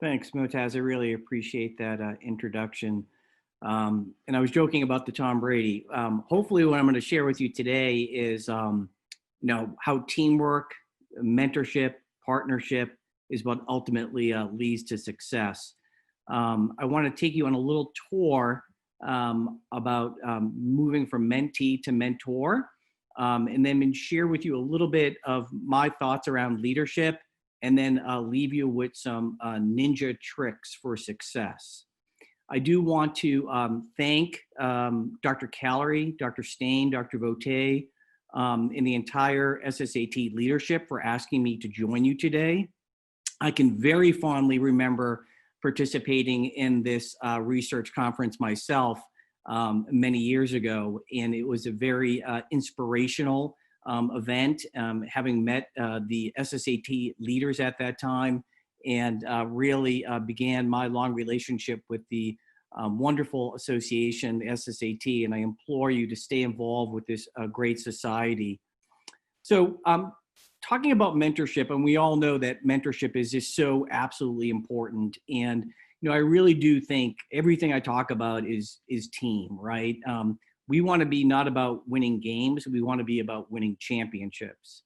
Thanks, Motaz. I really appreciate that introduction. And I was joking about the Tom Brady. Hopefully, what I'm going to share with you today is, how teamwork, mentorship, partnership is what ultimately leads to success. I want to take you on a little tour about moving from mentee to mentor, and then share with you a little bit of my thoughts around leadership, and then leave you with some ninja tricks for success. I do want to thank Dr. Callery, Dr. Stain, Dr. Vote, and the entire SSAT leadership for asking me to join you today. I can very fondly remember participating in this research conference myself many years ago, and it was a very inspirational event, having met the SSAT leaders at that time, and really began my long relationship with the wonderful association, the SSAT, and I implore you to stay involved with this great society. So talking about mentorship, and we all know that mentorship is just so absolutely important. And I really do think everything I talk about is team, right? We want to be not about winning games, we want to be about winning championships.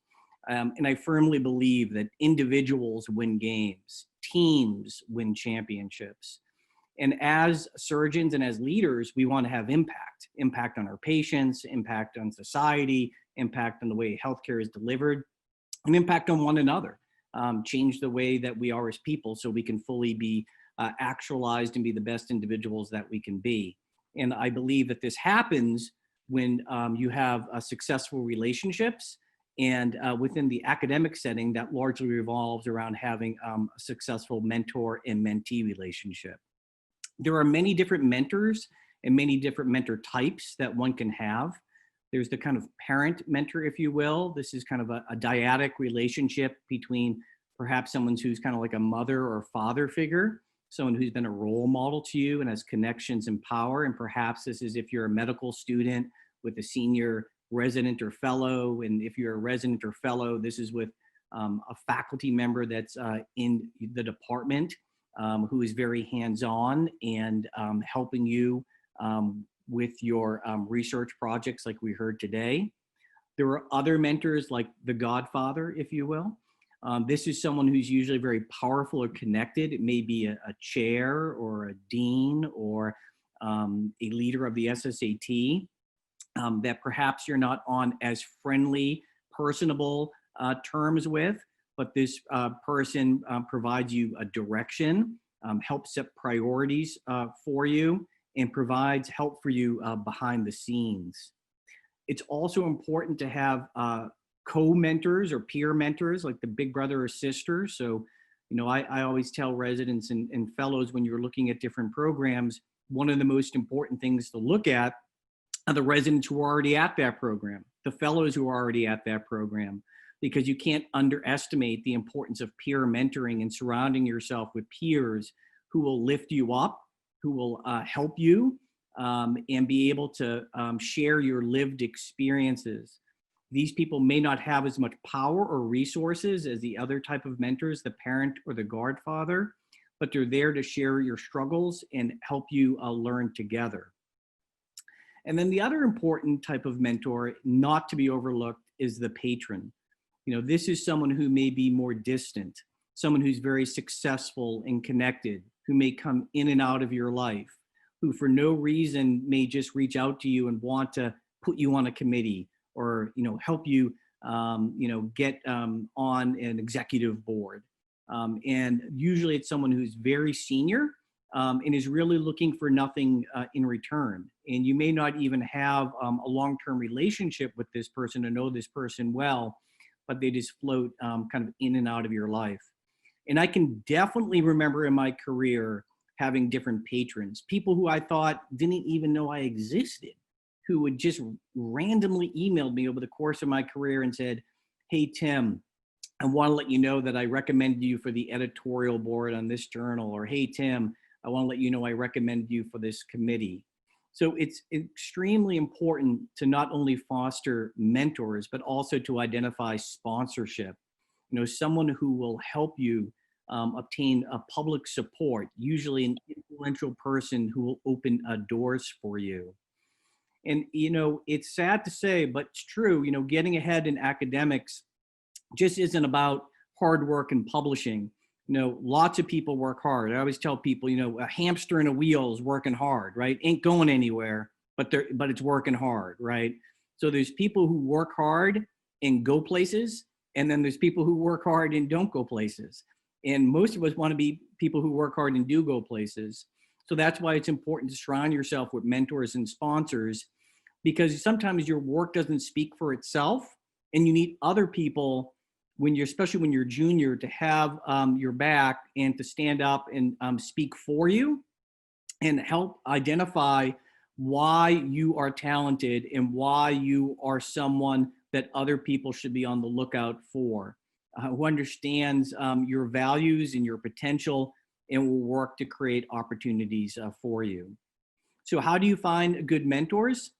And I firmly believe that individuals win games, teams win championships. And as surgeons and as leaders, we want to have impact on our patients, impact on society, impact on the way healthcare is delivered, and impact on one another. Change the way that we are as people so we can fully be actualized and be the best individuals that we can be. And I believe that this happens when you have successful relationships, and within the academic setting that largely revolves around having a successful mentor and mentee relationship. There are many different mentors and many different mentor types that one can have. There's the kind of parent mentor, if you will. This is kind of a dyadic relationship between perhaps someone who's kind of like a mother or father figure, someone who's been a role model to you and has connections and power. And perhaps this is if you're a medical student with a senior resident or fellow. And if you're a resident or fellow, this is with a faculty member that's in the department who is very hands-on and helping you with your research projects like we heard today. There are other mentors like the Godfather, if you will. This is someone who's usually very powerful or connected. It may be a chair or a dean or a leader of the SSAT that perhaps you're not on as friendly, personable terms with, but this person provides you a direction, helps set priorities for you, and provides help for you behind the scenes. It's also important to have co-mentors or peer mentors, like the big brother or sister. So, I always tell residents and fellows when you're looking at different programs, one of the most important things to look at are the residents who are already at that program, the fellows who are already at that program, because you can't underestimate the importance of peer mentoring and surrounding yourself with peers who will lift you up, who will help you and be able to share your lived experiences. These people may not have as much power or resources as the other type of mentors, the parent or the godfather, but they're there to share your struggles and help you learn together. And then the other important type of mentor, not to be overlooked, is the patron. This is someone who may be more distant, someone who's very successful and connected, who may come in and out of your life, who for no reason may just reach out to you and want to put you on a committee or help you get on an executive board. And usually it's someone who's very senior and is really looking for nothing in return. And you may not even have a long-term relationship with this person or know this person well, but they just float kind of in and out of your life. And I can definitely remember in my career having different patrons, people who I thought didn't even know I existed, who would just randomly email me over the course of my career and said, "Hey, Tim, I want to let you know that I recommended you for the editorial board on this journal," or "Hey, Tim, I want to let you know I recommended you for this committee." So it's extremely important to not only foster mentors, but also to identify sponsorship. Someone who will help you obtain public support, usually an influential person who will open doors for you. And, it's sad to say, but it's true, getting ahead in academics just isn't about hard work and publishing. Lots of people work hard. I always tell people, a hamster in a wheel is working hard, right? Ain't going anywhere, but it's working hard, right? So there's people who work hard and go places, and then there's people who work hard and don't go places. And most of us want to be people who work hard and do go places. So that's why it's important to surround yourself with mentors and sponsors, because sometimes your work doesn't speak for itself, and you need other people especially when you're junior, to have your back and to stand up and speak for you and help identify why you are talented and why you are someone that other people should be on the lookout for, who understands your values and your potential and will work to create opportunities for you. So how do you find good mentors?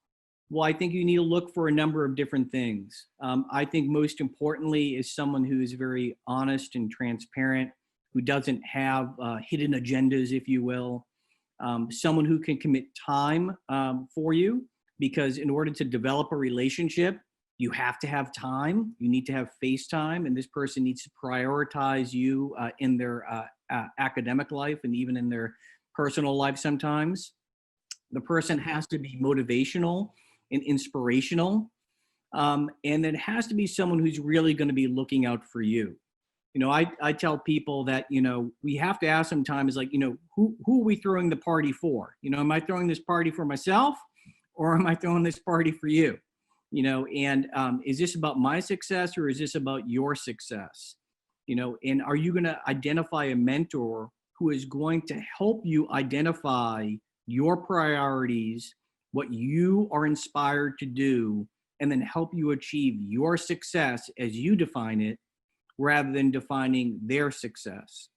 Well, I think you need to look for a number of different things. I think most importantly is someone who is very honest and transparent, who doesn't have hidden agendas, if you will. Someone who can commit time for you, because in order to develop a relationship, you have to have time. You need to have face time, and this person needs to prioritize you in their academic life and even in their personal life sometimes. The person has to be motivational and inspirational. And it has to be someone who's really going to be looking out for you. I tell people that, we have to ask sometimes, like, who are we throwing the party for? Am I throwing this party for myself, or am I throwing this party for you? And is this about my success, or is this about your success? And are you going to identify a mentor who is going to help you identify your priorities, what you are inspired to do, and then help you achieve your success as you define it, rather than defining their success?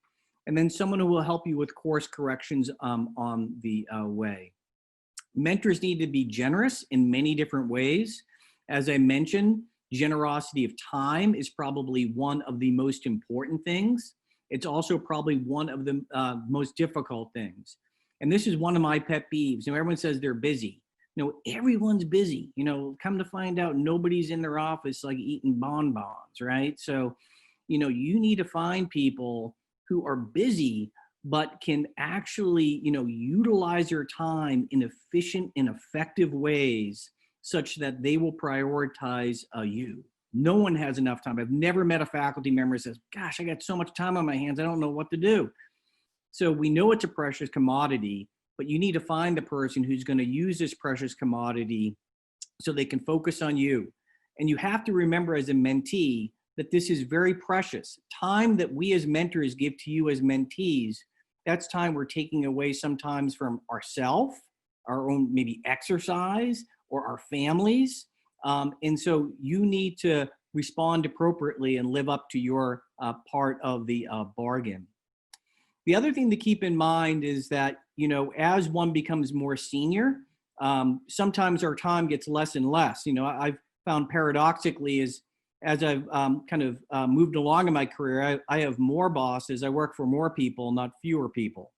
And then someone who will help you with course corrections on the way. Mentors need to be generous in many different ways. As I mentioned, generosity of time is probably one of the most important things. It's also probably one of the most difficult things. And this is one of my pet peeves. Everyone says they're busy. Everyone's busy. Come to find out, nobody's in their office like eating bonbons, right? So, you need to find people who are busy, but can actually, utilize their time in efficient and effective ways such that they will prioritize you. No one has enough time. I've never met a faculty member who says, gosh, I got so much time on my hands, I don't know what to do. So we know it's a precious commodity, but you need to find the person who's going to use this precious commodity so they can focus on you. And you have to remember as a mentee that this is very precious. Time that we as mentors give to you as mentees, that's time we're taking away sometimes from ourselves, our own maybe exercise, or our families. And so you need to respond appropriately and live up to your part of the bargain. The other thing to keep in mind is that, as one becomes more senior, sometimes our time gets less and less. I've found paradoxically as I've moved along in my career, I have more bosses. I work for more people, not fewer people.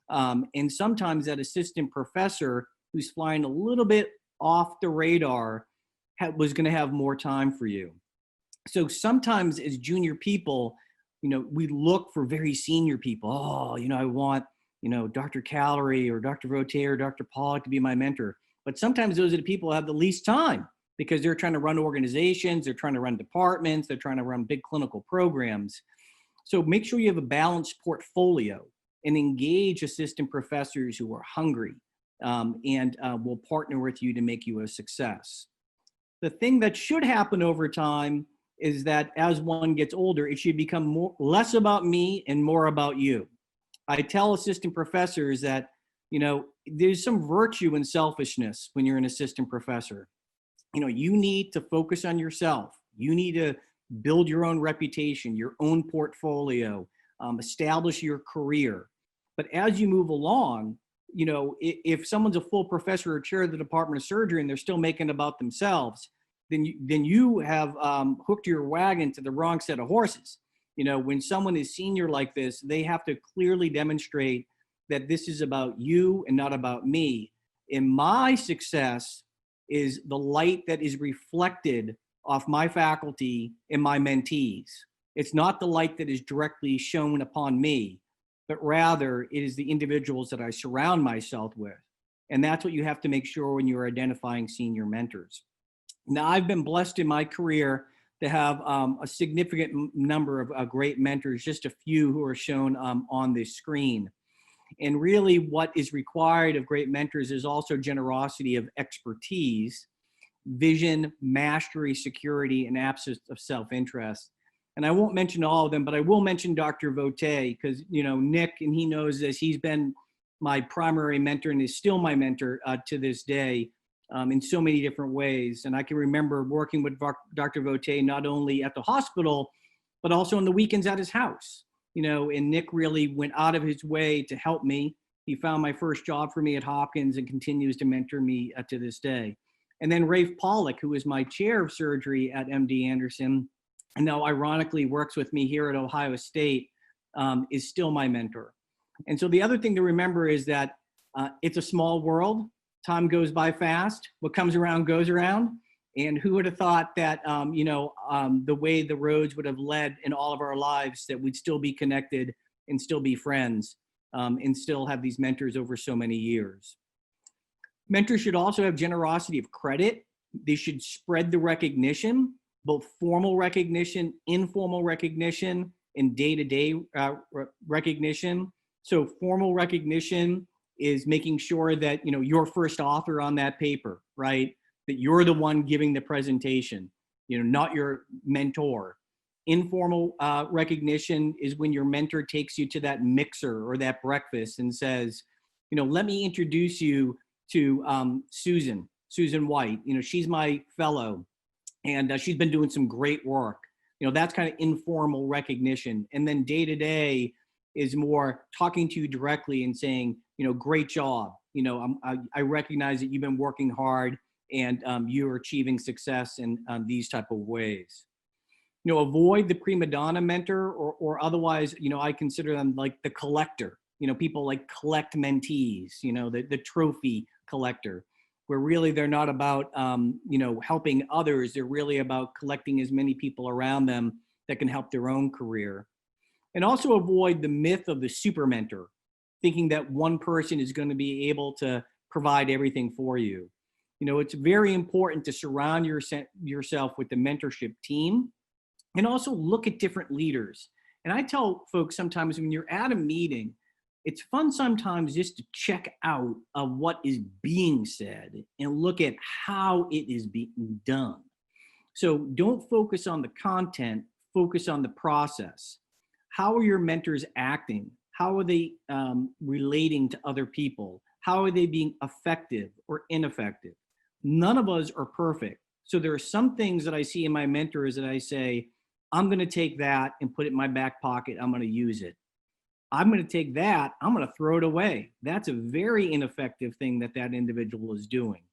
And sometimes that assistant professor who's flying a little bit off the radar was going to have more time for you. So sometimes as junior people, we look for very senior people. Oh, I want, Dr. Calorie or Dr. Rote or Dr. Pawlik to be my mentor. But sometimes those are the people who have the least time because they're trying to run organizations, they're trying to run departments, they're trying to run big clinical programs. So make sure you have a balanced portfolio and engage assistant professors who are hungry and will partner with you to make you a success. The thing that should happen over time is that as one gets older, it should become less about me and more about you. I tell assistant professors that, there's some virtue in selfishness when you're an assistant professor. You need to focus on yourself. You need to build your own reputation, your own portfolio, establish your career. But as you move along, if someone's a full professor or chair of the Department of Surgery and they're still making it about themselves, then you have hooked your wagon to the wrong set of horses. When someone is senior like this, they have to clearly demonstrate that this is about you and not about me. And my success is the light that is reflected off my faculty and my mentees. It's not the light that is directly shown upon me, but rather it is the individuals that I surround myself with. And that's what you have to make sure when you're identifying senior mentors. Now, I've been blessed in my career to have a significant number of great mentors, just a few who are shown on this screen. And really what is required of great mentors is also generosity of expertise, vision, mastery, security, and absence of self-interest. And I won't mention all of them, but I will mention Dr. Vote, because, Nick, and he knows this, he's been my primary mentor and is still my mentor to this day in so many different ways. And I can remember working with Dr. Vote not only at the hospital, but also on the weekends at his house. And Nick really went out of his way to help me. He found my first job for me at Hopkins and continues to mentor me to this day. And then Rafe Pawlik, who is my chair of surgery at MD Anderson, and now ironically works with me here at Ohio State, is still my mentor. And so the other thing to remember is that it's a small world. Time goes by fast. What comes around goes around. And who would have thought that, the way the roads would have led in all of our lives, that we'd still be connected and still be friends and still have these mentors over so many years. Mentors should also have generosity of credit. They should spread the recognition, both formal recognition, informal recognition, and day-to-day recognition. So formal recognition is making sure that, you're first author on that paper, right? That you're the one giving the presentation, not your mentor. Informal recognition is when your mentor takes you to that mixer or that breakfast and says, let me introduce you to Susan White. She's my fellow and she's been doing some great work. That's kind of informal recognition. And then day to day is more talking to you directly and saying, great job. I recognize that you've been working hard and you're achieving success in these type of ways. Avoid the prima donna mentor or otherwise, I consider them like the collector. People like collect mentees, the trophy collector, where really they're not about, helping others. They're really about collecting as many people around them that can help their own career. And also avoid the myth of the super mentor, thinking that one person is going to be able to provide everything for you. It's very important to surround yourself with the mentorship team and also look at different leaders. And I tell folks sometimes when you're at a meeting, it's fun sometimes just to check out of what is being said and look at how it is being done. So don't focus on the content, focus on the process. How are your mentors acting? How are they relating to other people? How are they being effective or ineffective? None of us are perfect. So there are some things that I see in my mentors that I say, I'm going to take that and put it in my back pocket. I'm going to use it. I'm going to take that. I'm going to throw it away. That's a very ineffective thing that individual is doing.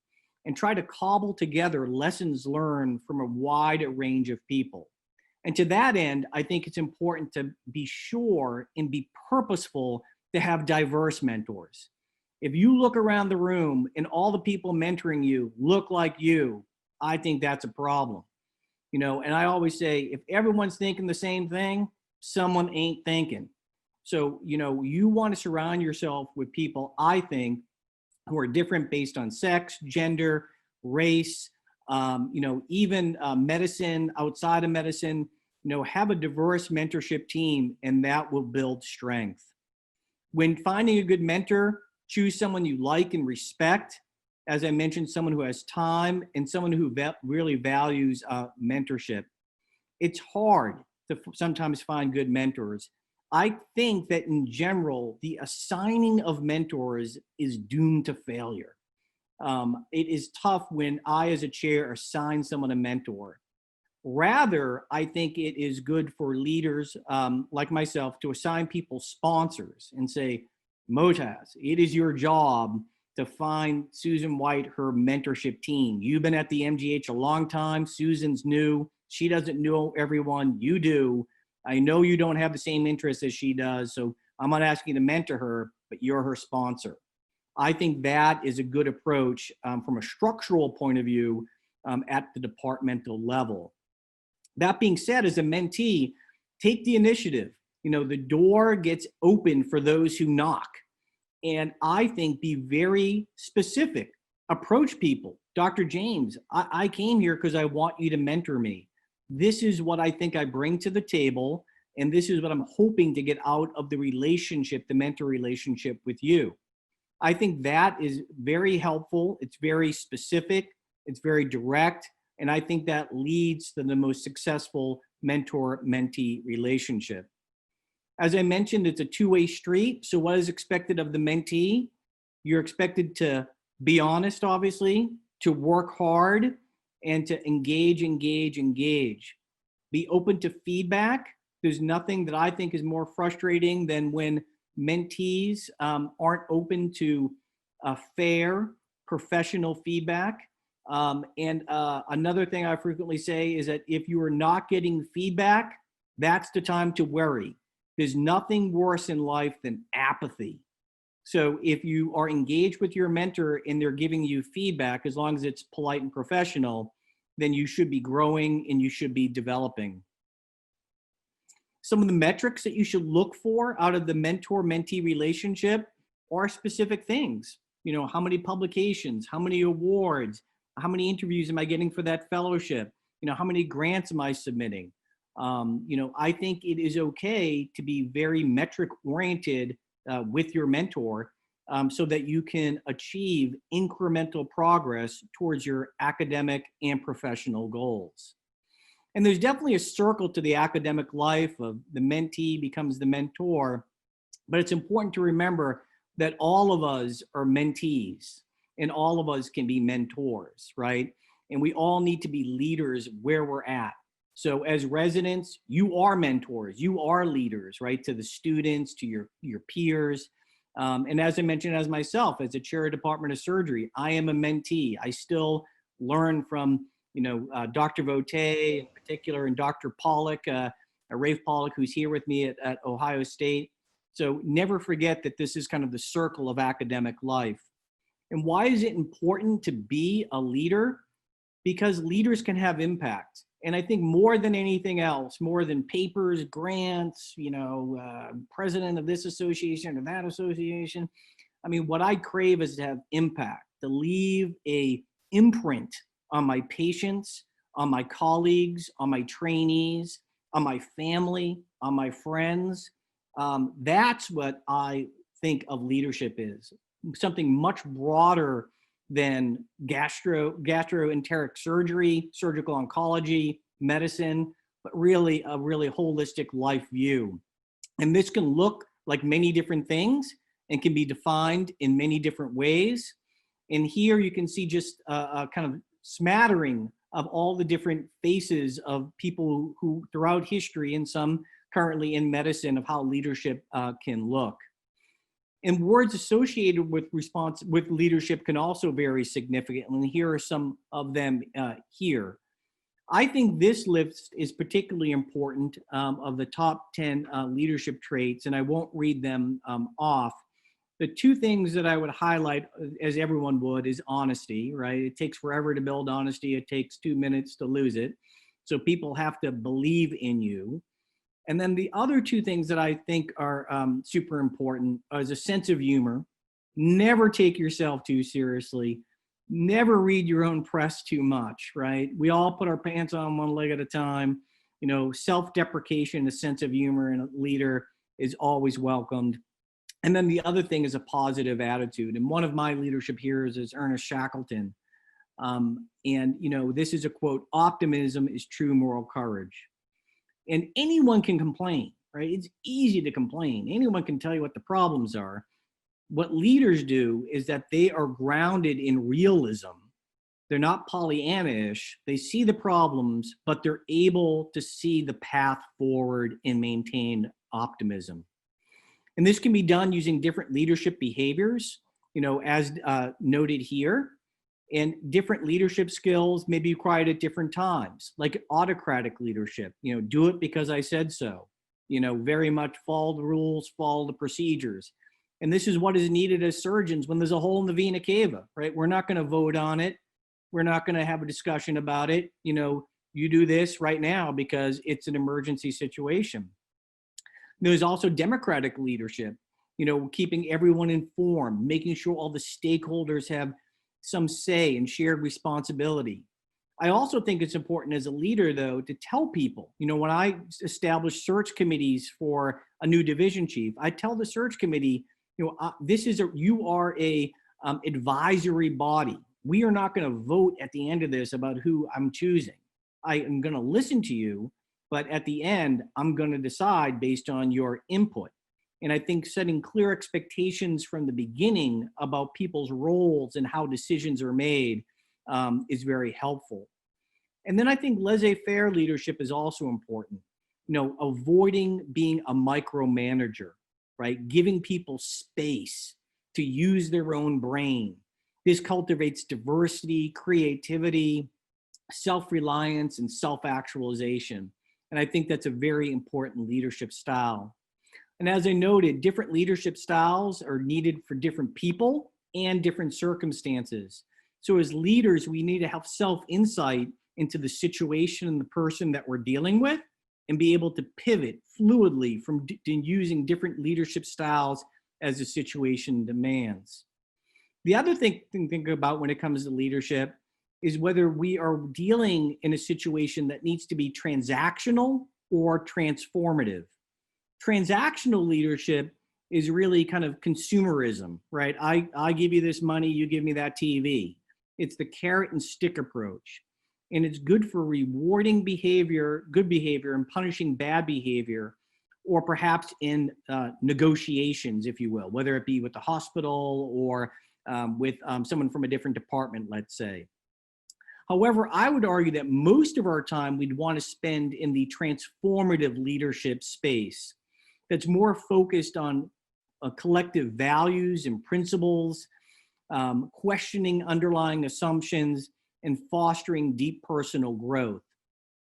And try to cobble together lessons learned from a wide range of people. And to that end, I think it's important to be sure and be purposeful to have diverse mentors. If you look around the room and all the people mentoring you look like you, I think that's a problem. And I always say, if everyone's thinking the same thing, someone ain't thinking. So, you want to surround yourself with people, I think, who are different based on sex, gender, race, even medicine, outside of medicine. Have a diverse mentorship team, and that will build strength. When finding a good mentor, choose someone you like and respect. As I mentioned, someone who has time and someone who really values mentorship. It's hard to sometimes find good mentors. I think that in general, the assigning of mentors is doomed to failure. It is tough when I, as a chair, assign someone a mentor. Rather, I think it is good for leaders like myself to assign people sponsors and say, Motaz, it is your job to find Susan White her mentorship team. You've been at the MGH a long time. Susan's new. She doesn't know everyone. You do. I know you don't have the same interests as she does, so I'm not asking you to mentor her, but you're her sponsor. I think that is a good approach from a structural point of view at the departmental level. That being said, as a mentee, take the initiative. You know, the door gets open for those who knock. And I think be very specific. Approach people. Dr. James, I came here because I want you to mentor me. This is what I think I bring to the table. And this is what I'm hoping to get out of the relationship, the mentor relationship with you. I think that is very helpful. It's very specific. It's very direct. And I think that leads to the most successful mentor-mentee relationship. As I mentioned, it's a two-way street. So what is expected of the mentee? You're expected to be honest, obviously, to work hard, and to engage. Be open to feedback. There's nothing that I think is more frustrating than when mentees aren't open to fair, professional feedback. Another thing I frequently say is that if you are not getting feedback, that's the time to worry. There's nothing worse in life than apathy. So if you are engaged with your mentor and they're giving you feedback, as long as it's polite and professional, then you should be growing and you should be developing. Some of the metrics that you should look for out of the mentor-mentee relationship are specific things. You know, how many publications, how many awards, how many interviews am I getting for that fellowship? You know, how many grants am I submitting? You know, I think it is okay to be very metric oriented with your mentor so that you can achieve incremental progress towards your academic and professional goals. And there's definitely a circle to the academic life of the mentee becomes the mentor, but it's important to remember that all of us are mentees and all of us can be mentors, right? And we all need to be leaders where we're at. So as residents, you are mentors, you are leaders, right? To the students, to your peers. And as I mentioned, as myself, as a chair of Department of Surgery, I am a mentee. I still learn from, you know, Dr. Vote in particular, and Dr. Pawlik, Rafe Pawlik, who's here with me at Ohio State. So never forget that this is kind of the circle of academic life. And why is it important to be a leader? Because leaders can have impact. And I think more than anything else, more than papers, grants, you know, president of this association or that association, I mean, what I crave is to have impact, to leave a imprint on my patients, on my colleagues, on my trainees, on my family, on my friends. That's what I think of leadership is, something much broader than gastroenteric surgery, surgical oncology, medicine, but really a really holistic life view. And this can look like many different things and can be defined in many different ways. And here you can see just a kind of smattering of all the different faces of people who throughout history and some currently in medicine of how leadership can look. And words associated with leadership can also vary significantly. And here are some of them here. I think this list is particularly important of the top 10 leadership traits, and I won't read them off. The two things that I would highlight, as everyone would, is honesty, right? It takes forever to build honesty. It takes 2 minutes to lose it. So people have to believe in you. And then the other two things that I think are super important is a sense of humor. Never take yourself too seriously. Never read your own press too much, right? We all put our pants on one leg at a time. You know, self-deprecation, a sense of humor in a leader is always welcomed. And then the other thing is a positive attitude. And one of my leadership heroes is Ernest Shackleton. And, you know, this is a quote, "Optimism is true moral courage." And anyone can complain, right? It's easy to complain. Anyone can tell you what the problems are. What leaders do is that they are grounded in realism. They're not Pollyanna-ish. They see the problems, but they're able to see the path forward and maintain optimism. And this can be done using different leadership behaviors, you know, as noted here. And different leadership skills may be required at different times, like autocratic leadership, you know, do it because I said so. very much follow the rules, follow the procedures. And this is what is needed as surgeons when there's a hole in the vena cava, right? We're not going to vote on it. We're not going to have a discussion about it. You do this right now because it's an emergency situation. There's also democratic leadership, keeping everyone informed, making sure all the stakeholders have some say and shared responsibility. I also think it's important as a leader, though, to tell people, when I establish search committees for a new division chief, I tell the search committee, you are a advisory body. We are not going to vote at the end of this about who I'm choosing. I am going to listen to you, but at the end, I'm going to decide based on your input. And I think setting clear expectations from the beginning about people's roles and how decisions are made is very helpful. And then I think laissez-faire leadership is also important. Avoiding being a micromanager, right? Giving people space to use their own brain. This cultivates diversity, creativity, self-reliance, and self-actualization. And I think that's a very important leadership style. And as I noted, different leadership styles are needed for different people and different circumstances. So as leaders, we need to have self-insight into the situation and the person that we're dealing with and be able to pivot fluidly from using different leadership styles as the situation demands. The other thing to think about when it comes to leadership is whether we are dealing in a situation that needs to be transactional or transformative. Transactional leadership is really kind of consumerism, right? I give you this money, you give me that TV. It's the carrot and stick approach. And it's good for rewarding behavior, good behavior, and punishing bad behavior, or perhaps in negotiations, if you will, whether it be with the hospital or with someone from a different department, let's say. However, I would argue that most of our time we'd want to spend in the transformative leadership space that's more focused on collective values and principles, questioning underlying assumptions, and fostering deep personal growth,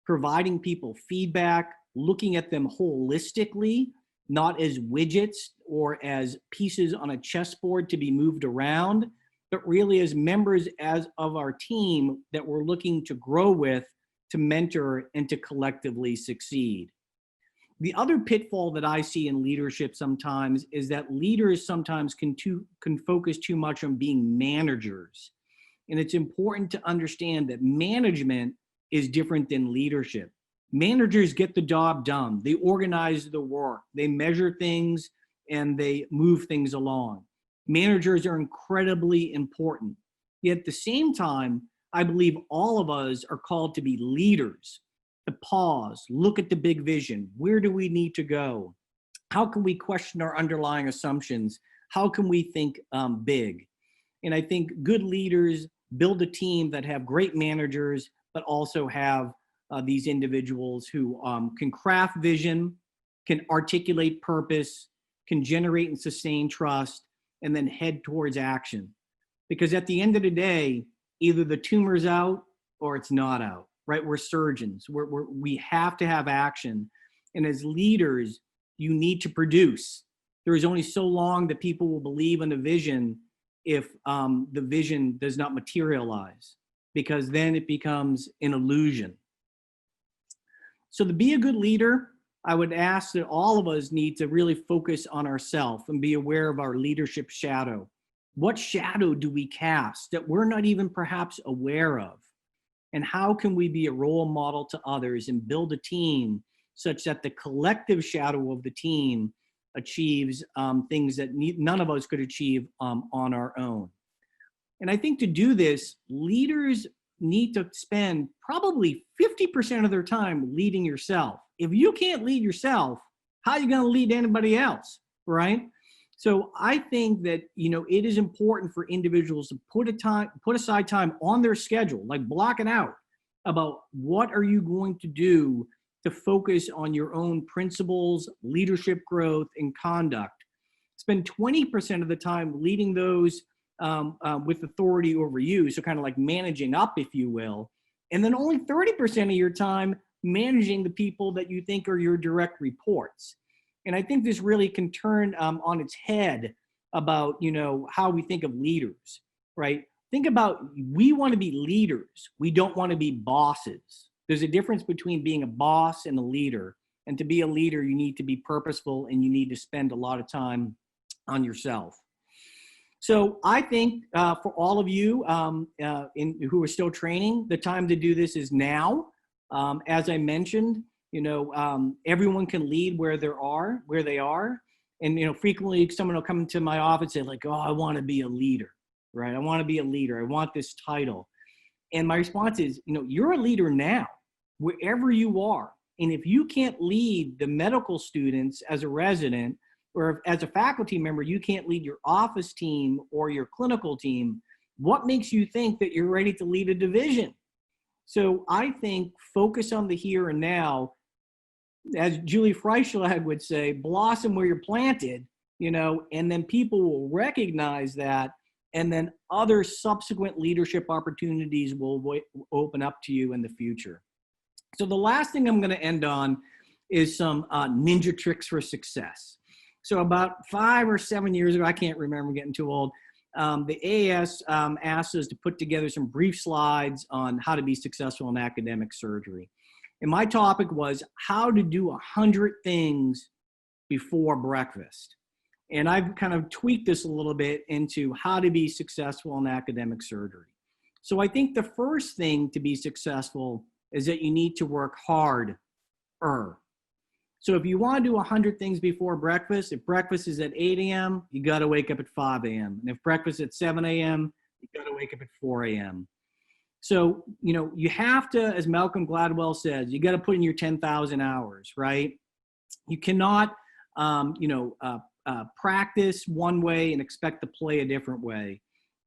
providing people feedback, looking at them holistically, not as widgets or as pieces on a chessboard to be moved around, but really as members of our team that we're looking to grow with, to mentor, and to collectively succeed. The other pitfall that I see in leadership sometimes is that leaders sometimes can focus too much on being managers. And it's important to understand that management is different than leadership. Managers get the job done. They organize the work. They measure things and they move things along. Managers are incredibly important. Yet at the same time, I believe all of us are called to be leaders, to pause, look at the big vision. Where do we need to go? How can we question our underlying assumptions? How can we think big? And I think good leaders build a team that have great managers, but also have these individuals who can craft vision, can articulate purpose, can generate and sustain trust, and then head towards action. Because at the end of the day, either the tumor's out or it's not out, right? We're surgeons. We have to have action. And as leaders, you need to produce. There is only so long that people will believe in the vision if the vision does not materialize, because then it becomes an illusion. So to be a good leader, I would ask that all of us need to really focus on ourselves and be aware of our leadership shadow. What shadow do we cast that we're not even perhaps aware of? And how can we be a role model to others and build a team such that the collective shadow of the team achieves things that none of us could achieve on our own? And I think to do this, leaders need to spend probably 50% of their time leading yourself. If you can't lead yourself, how are you going to lead anybody else, right? So I think that, it is important for individuals to put aside time on their schedule, like block it out, about what are you going to do to focus on your own principles, leadership growth, and conduct. Spend 20% of the time leading those with authority over you, so kind of like managing up, if you will, and then only 30% of your time managing the people that you think are your direct reports. And I think this really can turn on its head about, how we think of leaders, right? Think about, we want to be leaders. We don't want to be bosses. There's a difference between being a boss and a leader. And to be a leader, you need to be purposeful and you need to spend a lot of time on yourself. So I think for all of you who are still training, the time to do this is now. As I mentioned, everyone can lead where they are. And, frequently someone will come into my office and say like, oh, I want to be a leader, right? I want to be a leader. I want this title. And my response is, you're a leader now, wherever you are. And if you can't lead the medical students as a resident, or as a faculty member, you can't lead your office team or your clinical team, what makes you think that you're ready to lead a division? So I think focus on the here and now. As Julie Freischlag would say, blossom where you're planted, and then people will recognize that, and then other subsequent leadership opportunities will open up to you in the future. So the last thing I'm going to end on is some ninja tricks for success. So about 5 or 7 years ago, I can't remember, I'm getting too old, the AAS asked us to put together some brief slides on how to be successful in academic surgery. And my topic was how to do 100 things before breakfast. And I've kind of tweaked this a little bit into how to be successful in academic surgery. So I think the first thing to be successful is that you need to work harder. So if you want to do 100 things before breakfast, if breakfast is at 8 a.m., you got to wake up at 5 a.m. And if breakfast is at 7 a.m., you got to wake up at 4 a.m. So, you have to, as Malcolm Gladwell says, you got to put in your 10,000 hours, right? You cannot, practice one way and expect to play a different way.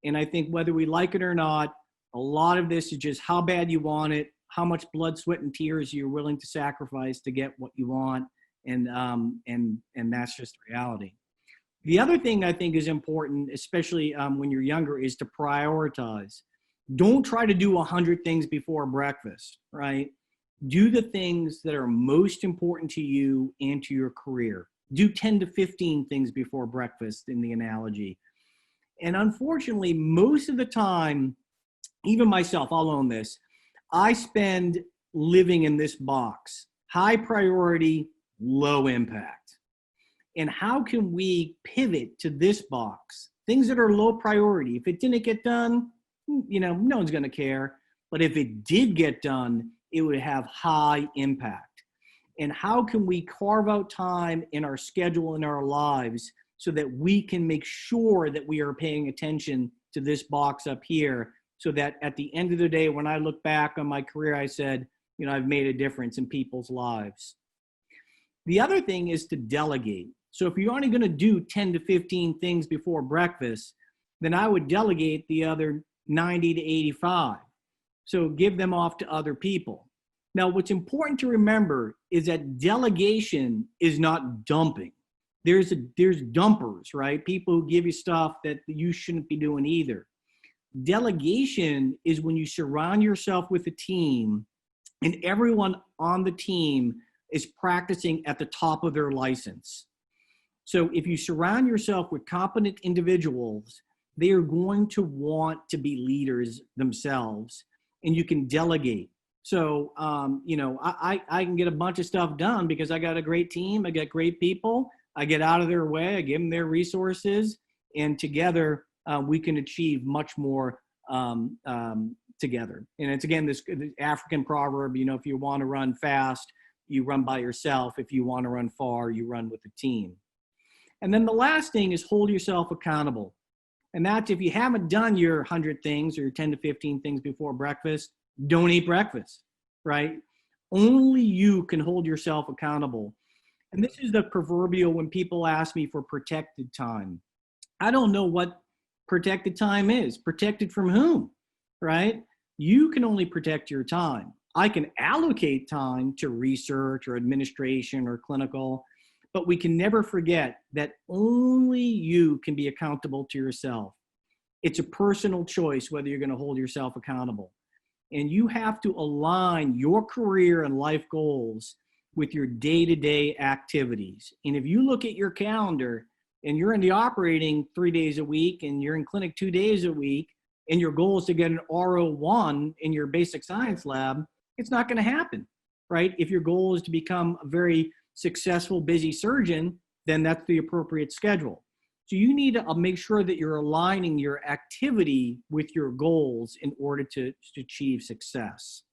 And I think whether we like it or not, a lot of this is just how bad you want it, how much blood, sweat, and tears you're willing to sacrifice to get what you want. And that's just reality. The other thing I think is important, especially when you're younger, is to prioritize. Don't try to do 100 things before breakfast, right? Do the things that are most important to you and to your career. Do 10 to 15 things before breakfast in the analogy. And unfortunately, most of the time, even myself, I'll own this, I spend living in this box, high priority, low impact. And how can we pivot to this box? Things that are low priority. If it didn't get done, no one's going to care. But if it did get done, it would have high impact. And how can we carve out time in our schedule, in our lives, so that we can make sure that we are paying attention to this box up here, so that at the end of the day, when I look back on my career, I said, I've made a difference in people's lives. The other thing is to delegate. So if you're only going to do 10 to 15 things before breakfast, then I would delegate the other 90 to 85. So give them off to other people. Now, what's important to remember is that delegation is not dumping. There's dumpers, right? People who give you stuff that you shouldn't be doing either. Delegation is when you surround yourself with a team and everyone on the team is practicing at the top of their license. So if you surround yourself with competent individuals, they are going to want to be leaders themselves, and you can delegate. So, I can get a bunch of stuff done because I got a great team. I got great people. I get out of their way. I give them their resources, and together we can achieve much more together. And it's, again, this African proverb, if you want to run fast, you run by yourself. If you want to run far, you run with a team. And then the last thing is hold yourself accountable. And that's if you haven't done your 100 things or your 10 to 15 things before breakfast, don't eat breakfast, right? Only you can hold yourself accountable. And this is the proverbial when people ask me for protected time. I don't know what protected time is. Protected from whom, right? You can only protect your time. I can allocate time to research or administration or clinical, but we can never forget that only you can be accountable to yourself. It's a personal choice whether you're going to hold yourself accountable. And you have to align your career and life goals with your day-to-day activities. And if you look at your calendar and you're in the operating 3 days a week and you're in clinic 2 days a week, and your goal is to get an RO1 in your basic science lab, it's not going to happen, right? If your goal is to become a very successful, busy surgeon, then that's the appropriate schedule. So you need to make sure that you're aligning your activity with your goals in order to achieve success.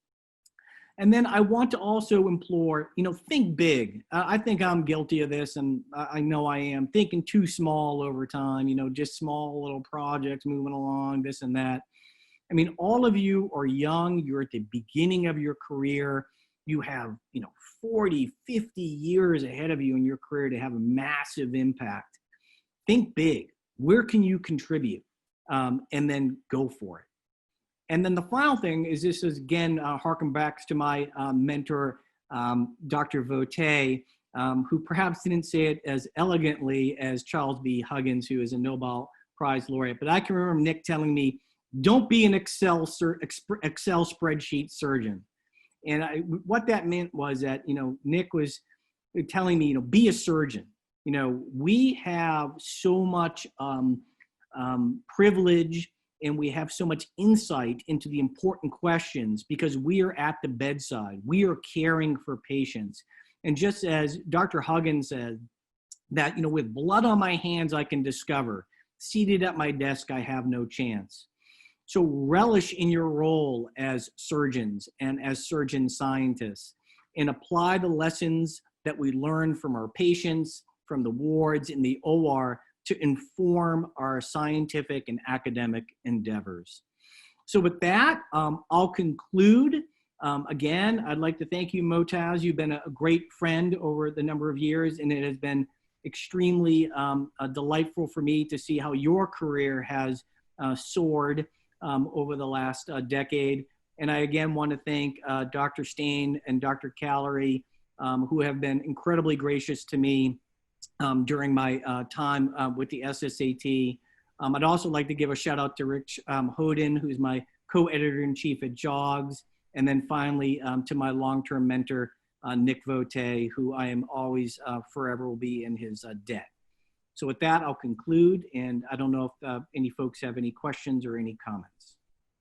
And then I want to also implore, think big. I think I'm guilty of this, and I know I am, thinking too small over time, just small little projects moving along, this and that. I mean, all of you are young. You're at the beginning of your career. You have, 40, 50 years ahead of you in your career to have a massive impact. Think big. Where can you contribute? And then go for it. And then the final thing is, this is again, harken back to my mentor, Dr. Voté, who perhaps didn't say it as elegantly as Charles B. Huggins, who is a Nobel Prize laureate. But I can remember Nick telling me, don't be an Excel spreadsheet surgeon. And what that meant was that, Nick was telling me, be a surgeon. We have so much privilege, and we have so much insight into the important questions because we are at the bedside. We are caring for patients. And just as Dr. Huggins said, that, with blood on my hands, I can discover. Seated at my desk, I have no chance. So relish in your role as surgeons and as surgeon scientists, and apply the lessons that we learn from our patients, from the wards in the OR, to inform our scientific and academic endeavors. So with that, I'll conclude. Again, I'd like to thank you, Motaz. You've been a great friend over the number of years, and it has been extremely delightful for me to see how your career has soared over the last decade. And I again want to thank Dr. Stain and Dr. Callery, who have been incredibly gracious to me during my time with the SSAT. I'd also like to give a shout out to Rich Hoden, who's my co-editor-in-chief at JOGS. And then finally, to my long-term mentor, Nick Voté, who I am always forever will be in his debt. So with that, I'll conclude. And I don't know if any folks have any questions or any comments.